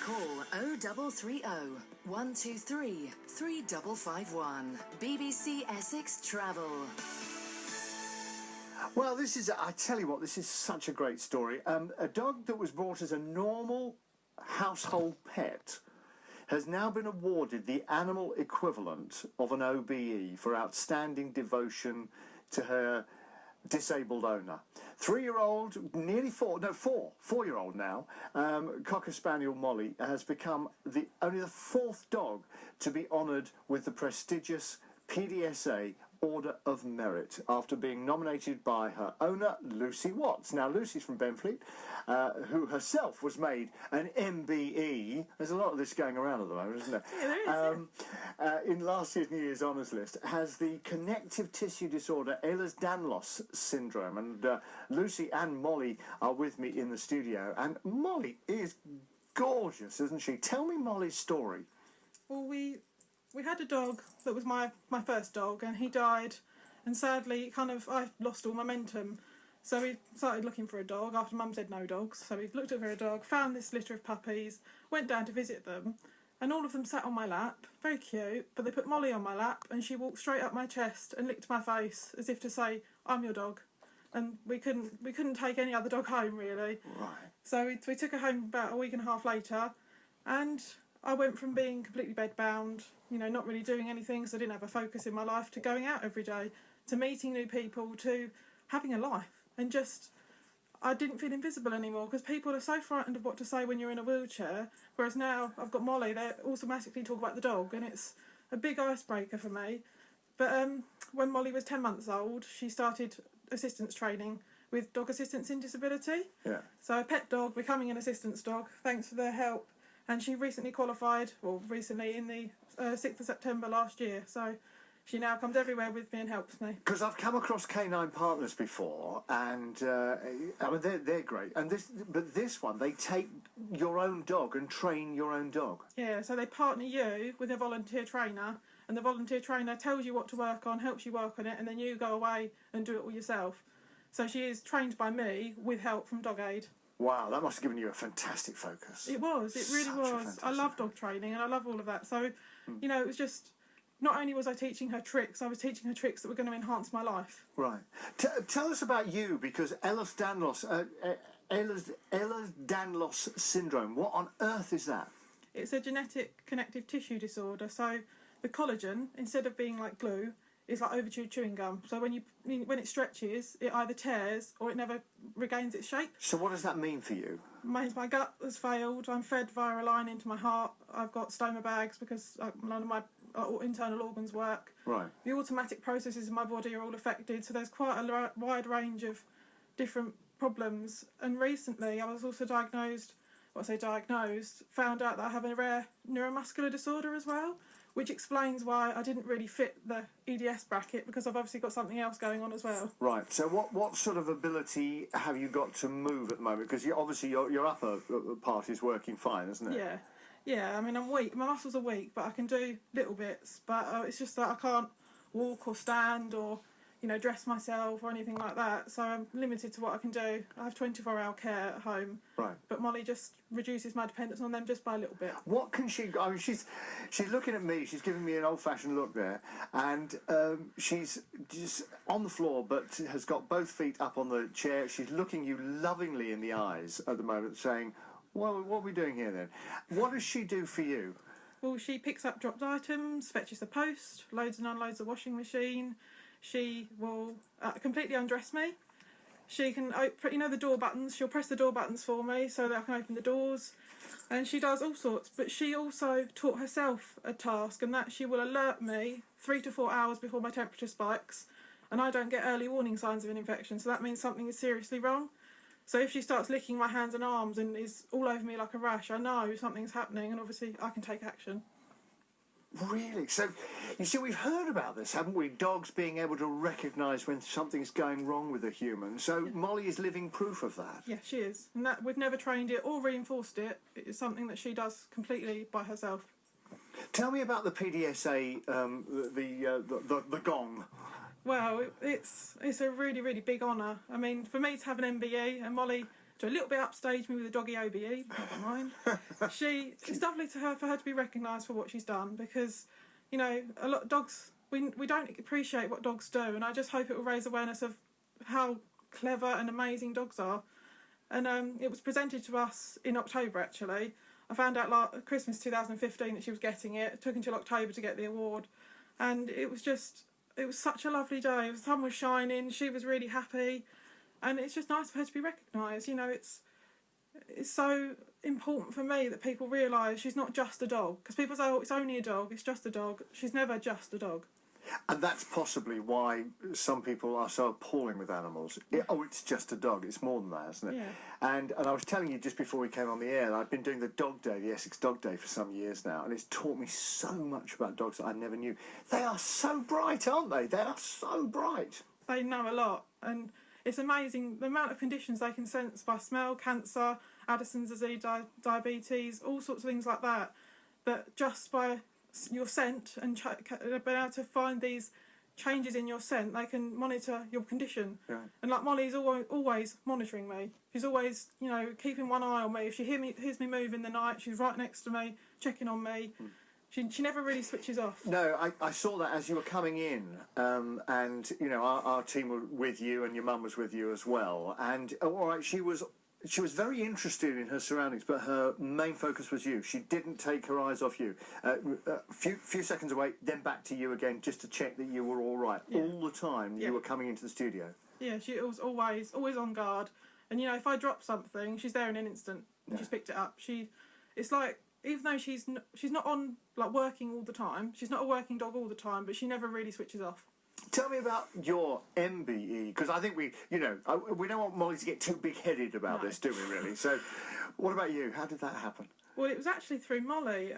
Call 0330 123 3551. BBC Essex Travel. Well, I tell you what, this is such a great story. A dog that was brought as a normal household pet has now been awarded the animal equivalent of an OBE for outstanding devotion to her disabled owner. 3-year-old, nearly 4-year-old now, Cocker Spaniel Molly has become only the 4th dog to be honoured with the prestigious PDSA Order of Merit after being nominated by her owner, Lucy Watts. Now, Lucy's from Benfleet, who herself was made an MBE. There's a lot of this going around at the moment, isn't there? Yeah, there is. In last year's New Year's Honours list, has the connective tissue disorder Ehlers-Danlos syndrome. And Lucy and Molly are with me in the studio. And Molly is gorgeous, isn't she? Tell me Molly's story. Well, we had a dog that was my first dog, and he died, and sadly I lost all momentum. So we started looking for a dog after Mum said no dogs. So we looked for a dog, found this litter of puppies, went down to visit them, and all of them sat on my lap, very cute, but they put Molly on my lap and she walked straight up my chest and licked my face as if to say, I'm your dog. And we couldn't take any other dog home, really. Right. So we took her home about a week and a half later, and I went from being completely bedbound, not really doing anything, so I didn't have a focus in my life, to going out every day, to meeting new people, to having a life. And I didn't feel invisible anymore, because people are so frightened of what to say when you're in a wheelchair, whereas now I've got Molly, they automatically talk about the dog, and it's a big icebreaker for me. But when Molly was 10 months old, she started assistance training with Dog Assistance in Disability. Yeah. So a pet dog becoming an assistance dog, thanks for their help. And she recently qualified, in the 6th of September last year. So she now comes everywhere with me and helps me. Because I've come across canine partners before, and they're great. And this one, they take your own dog and train your own dog. Yeah, so they partner you with a volunteer trainer, and the volunteer trainer tells you what to work on, helps you work on it, and then you go away and do it all yourself. So she is trained by me with help from A.I.D. Wow, that must have given you a fantastic focus. It really was. I love dog training and I love all of that. So, it was just, not only was I teaching her tricks, I was teaching her tricks that were going to enhance my life. Right. Tell us about you, because Ehlers-Danlos syndrome, what on earth is that? It's a genetic connective tissue disorder. So the collagen, instead of being like glue, is like over-chewed chewing gum. So when it stretches, it either tears or it never regains its shape. So what does that mean for you? My gut has failed. I'm fed via a line into my heart. I've got stoma bags because none of my internal organs work. Right. The automatic processes in my body are all affected. So there's quite a wide range of different problems. And recently I was also found out that I have a rare neuromuscular disorder as well, which explains why I didn't really fit the EDS bracket, because I've obviously got something else going on as well. Right. So what sort of ability have you got to move at the moment? Because obviously your upper part is working fine, isn't it? Yeah. Yeah, I mean, I'm weak. My muscles are weak, but I can do little bits. But it's just that I can't walk or stand or, dress myself or anything like that. So I'm limited to what I can do. I have 24-hour care at home. Right. But Molly just reduces my dependence on them just by a little bit. What can she... I mean, she's looking at me. She's giving me an old-fashioned look there. And she's just on the floor, but has got both feet up on the chair. She's looking you lovingly in the eyes at the moment, saying, well, what are we doing here then? What does she do for you? Well, she picks up dropped items, fetches the post, loads and unloads the washing machine. She will completely undress me. She can, the door buttons, she'll press the door buttons for me so that I can open the doors. And she does all sorts. But she also taught herself a task, and that she will alert me 3 to 4 hours before my temperature spikes, and I don't get early warning signs of an infection. So that means something is seriously wrong. So if she starts licking my hands and arms and is all over me like a rash, I know something's happening, and obviously I can take action. Really? So, you see, we've heard about this, haven't we? Dogs being able to recognise when something's going wrong with a human. So yeah. Molly is living proof of that. Yeah, she is. And that we've never trained it or reinforced it. It's something that she does completely by herself. Tell me about the PDSA, the gong. Well, it's a really, really big honour. I mean, for me to have an MBE, and Molly to a little bit upstage me with a doggy OBE, never mind. It's lovely for her to be recognised for what she's done, because, you know, a lot of dogs, we don't appreciate what dogs do, and I just hope it will raise awareness of how clever and amazing dogs are. And it was presented to us in October, actually. I found out Christmas 2015 that she was getting it. It took until October to get the award. And it was such a lovely day. The sun was shining, she was really happy. And it's just nice for her to be recognised. You know, it's so important for me that people realise she's not just a dog. Because people say, oh, it's only a dog, it's just a dog. She's never just a dog. And that's possibly why some people are so appalling with animals. It's just a dog. It's more than that, isn't it? Yeah. And I was telling you just before we came on the air, I've been doing the dog day, the Essex Dog Day, for some years now, and it's taught me so much about dogs that I never knew. They are so bright, aren't they? They are so bright. They know a lot, and it's amazing the amount of conditions they can sense by smell, cancer, Addison's disease, diabetes, all sorts of things like that. But just by your scent and being able to find these changes in your scent, they can monitor your condition. Right. And like Molly's always monitoring me. She's always, you know, keeping one eye on me. If she hears me move in the night, she's right next to me, checking on me. She never really switches off. No, I saw that as you were coming in, and you know our team were with you, and your mum was with you as well. And all right, she was very interested in her surroundings, but her main focus was you. She didn't take her eyes off you. Few seconds away, then back to you again, just to check that you were all right. Yeah. All the time you were coming into the studio. Yeah, she was always on guard. And you know, if I drop something, she's there in an instant. And she's picked it up. It's like, even though she's not on like working all the time, she's not a working dog all the time, but she never really switches off. Tell me about your MBE, because I think we don't want Molly to get too big-headed about this, do we, really? So, what about you? How did that happen? Well, it was actually through Molly.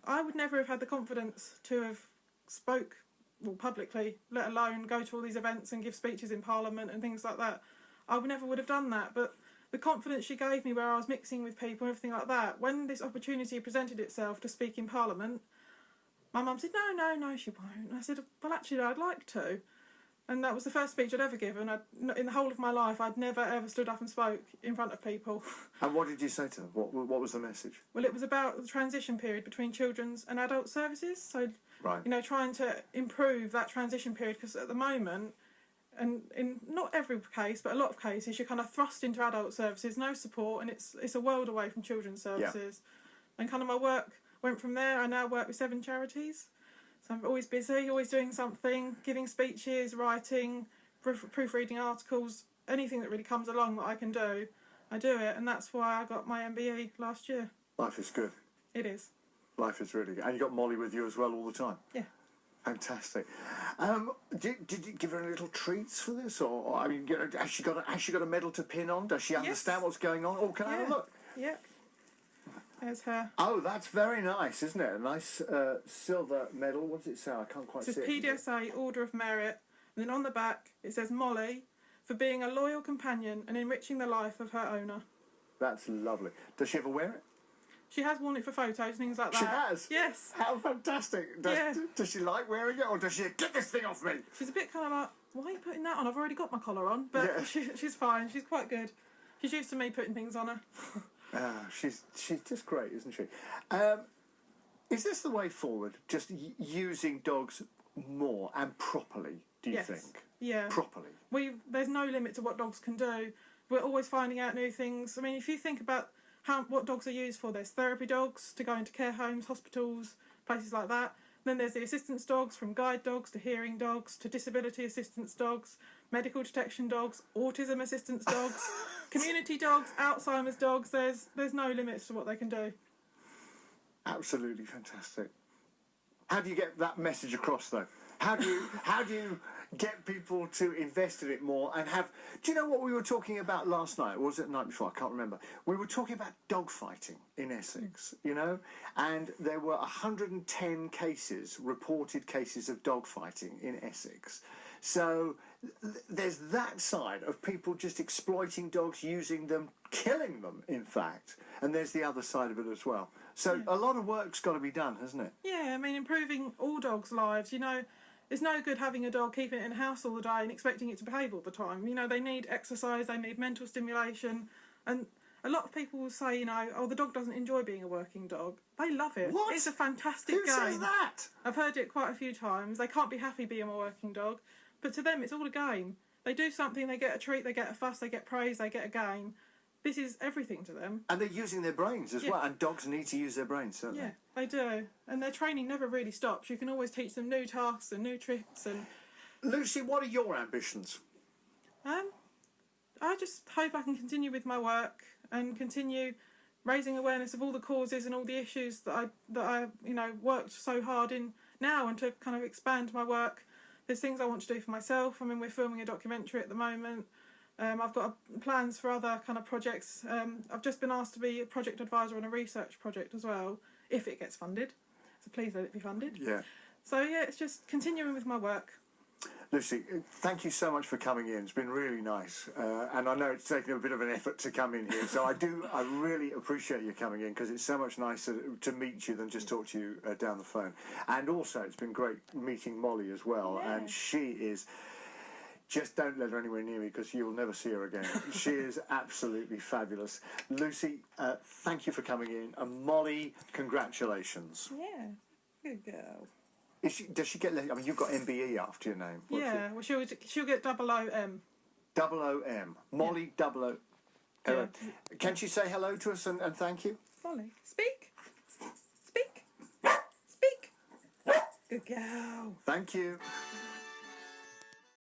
I would never have had the confidence to have spoke publicly, let alone go to all these events and give speeches in Parliament and things like that. I never would have done that, but the confidence she gave me where I was mixing with people and everything like that, when this opportunity presented itself to speak in Parliament, my mum said, no, she won't. And I said, well, actually, I'd like to. And that was the first speech I'd ever given. In the whole of my life, I'd never, ever stood up and spoke in front of people. And what did you say to them? What was the message? Well, it was about the transition period between children's and adult services. So, right. You know, trying to improve that transition period, because at the moment, and in not every case, but a lot of cases, you're kind of thrust into adult services, no support, and it's a world away from children's services. Yeah. And kind of my work went from there. I now work with 7 charities. So I'm always busy, always doing something, giving speeches, writing, proofreading articles, anything that really comes along that I can do, I do it. And that's why I got my MBE last year. Life is good. It is. Life is really good. And you got Molly with you as well all the time? Yeah. Fantastic. Did you give her a little treats for this? Or I mean, has she got a medal to pin on? Does she understand what's going on? Or can I have a look? Yeah. There's her. Oh, that's very nice, isn't it? A nice silver medal. What does it say? I can't quite see it. It says PDSA Order of Merit. And then on the back, it says Molly for being a loyal companion and enriching the life of her owner. That's lovely. Does she ever wear it? She has worn it for photos, things like that. She has? Yes. How fantastic. Does she like wearing it, or does she get this thing off me? She's a bit kind of like, why are you putting that on? I've already got my collar on. But she's fine. She's quite good. She's used to me putting things on her. She's just great, isn't she? Is this the way forward? Just using dogs more and properly, do you think? Yeah. Properly. There's no limit to what dogs can do. We're always finding out new things. I mean, if you think about what dogs are used for, there's therapy dogs to go into care homes, hospitals, places like that. Then there's the assistance dogs, from guide dogs to hearing dogs to disability assistance dogs, medical detection dogs, autism assistance dogs, community dogs, Alzheimer's dogs. There's no limits to what they can do. Absolutely fantastic. How do you get that message across, though? How do you get people to invest in it more and have... Do you know what we were talking about last night? Or was it the night before? I can't remember. We were talking about dog fighting in Essex, you know? And there were 110 reported cases of dog fighting in Essex. So there's that side of people just exploiting dogs, using them, killing them, in fact. And there's the other side of it as well. So a lot of work's got to be done, hasn't it? Yeah, I mean, improving all dogs' lives, you know... It's no good having a dog, keeping it in a house all the day and expecting it to behave all the time. You know, they need exercise, they need mental stimulation. And a lot of people will say, you know, oh, the dog doesn't enjoy being a working dog. They love it. What? It's a fantastic Who game. says that? I've heard it quite a few times. They can't be happy being a working dog, but to them it's all a game. They do something, they get a treat, they get a fuss, they get praise, they get a game. This is everything to them. And they're using their brains as well. And dogs need to use their brains, don't Yeah, they do. And their training never really stops. You can always teach them new tasks and new tricks. And Lucy, what are your ambitions? I just hope I can continue with my work and continue raising awareness of all the causes and all the issues that I you know, worked so hard in now, and to kind of expand my work. There's things I want to do for myself. I mean, we're filming a documentary at the moment. I've got plans for other kind of projects. I've just been asked to be a project advisor on a research project as well, if it gets funded. So please let it be funded. Yeah. So yeah, it's just continuing with my work. Lucy, thank you so much for coming in. It's been really nice. And I know it's taken a bit of an effort to come in here. So I really appreciate you coming in, because it's so much nicer to meet you than just talk to you down the phone. And also, it's been great meeting Molly as well. Yeah. And she is... Just don't let her anywhere near me, because you will never see her again. She is absolutely fabulous. Lucy, thank you for coming in. And Molly, congratulations. Yeah, good girl. Does she get... I mean, you've got MBE after your name. Yeah, well, she'll get OOM. OOM. Molly double O. Yeah. Can she say hello to us and thank you? Molly, speak. Speak. Speak. Good girl. Thank you.